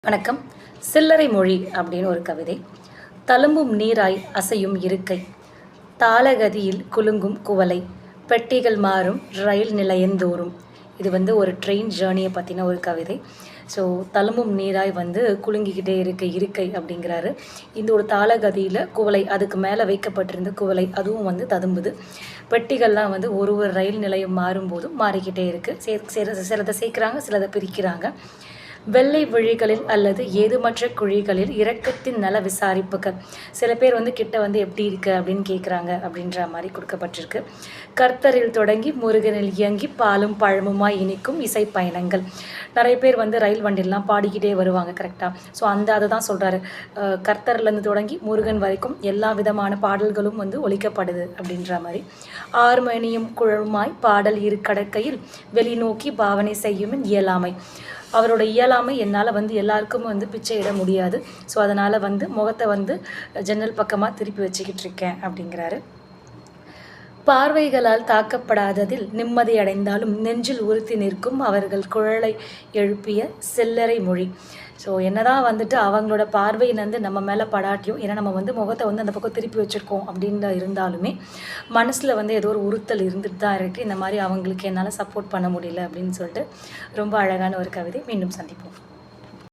வணக்கம். சில்லறை மொழி அப்படின்னு ஒரு கவிதை. தழும்பும் நீராய் அசையும் இருக்கை, தாளகதியில் குலுங்கும் குவளை, பெட்டிகள் மாறும் ரயில் நிலையந்தோறும். இது ஒரு ட்ரெயின் ஜேர்னியை பற்றின ஒரு கவிதை. ஸோ தழும்பும் நீராய் குலுங்கிக்கிட்டே இருக்கை அப்படிங்கிறாரு. இந்த ஒரு தாளகதியில் குவளை, அதுக்கு மேலே வைக்கப்பட்டிருந்த குவளை அதுவும் ததும்புது. பெட்டிகள்லாம் ஒரு ஒரு ரயில் நிலையம் மாறும்போதும் மாறிக்கிட்டே இருக்குது. சிலதை சேர்க்குறாங்க, சிலதை பிரிக்கிறாங்க. வெள்ளை விழிகளில் அல்லது ஏதுமற்ற குழிகளில் இரக்கத்தின் நல விசாரிப்புகள். சில பேர் கிட்ட எப்படி இருக்கு அப்படின்னு கேட்குறாங்க அப்படின்ற மாதிரி கொடுக்கப்பட்டிருக்கு. கர்த்தரில் தொடங்கி முருகனில் இயங்கி பாலும் பழமுமாய் இனிக்கும் இசை பயணங்கள். நிறைய பேர் ரயில் வண்டிலாம் பாடிக்கிட்டே வருவாங்க கரெக்டாக. ஸோ அதை தான் சொல்கிறாரு. கர்த்தர்லேருந்து தொடங்கி முருகன் வரைக்கும் எல்லா விதமான பாடல்களும் ஒலிக்கப்படுது அப்படின்ற மாதிரி. ஆர்மணியும் குழலுமாய் பாடல் இரு கடற்கையில் வெளிநோக்கி பாவனை செய்யும் இயலாமை. அவரோட இயலாமை என்னால் எல்லாருக்கும் பிச்சை இட முடியாது. ஸோ அதனால் முகத்தை ஜன்னல் பக்கமாக திருப்பி வச்சுக்கிட்டு இருக்கேன் அப்படிங்கிறாரு. பார்வைகளால் தாக்கப்படாததில் நிம்மதி அடைந்தாலும் நெஞ்சில் உறுத்தி நிற்கும் அவர்கள் குழலை எழுப்பிய சில்லறை மொழி. ஸோ என்னதான் அவங்களோட பார்வை நம்ம மேலே படாட்டியும், ஏன்னா நம்ம முகத்தை அந்த பக்கம் திருப்பி வச்சுருக்கோம் அப்படின்னு இருந்தாலுமே மனசில் ஏதோ ஒரு உறுத்தல் இருந்துட்டு தான் இருக்குது. இந்த மாதிரி அவங்களுக்கு என்னால் சப்போர்ட் பண்ண முடியல அப்படின்னு சொல்லிட்டு ரொம்ப அழகான ஒரு கவிதை. மீண்டும் சந்திப்போம்.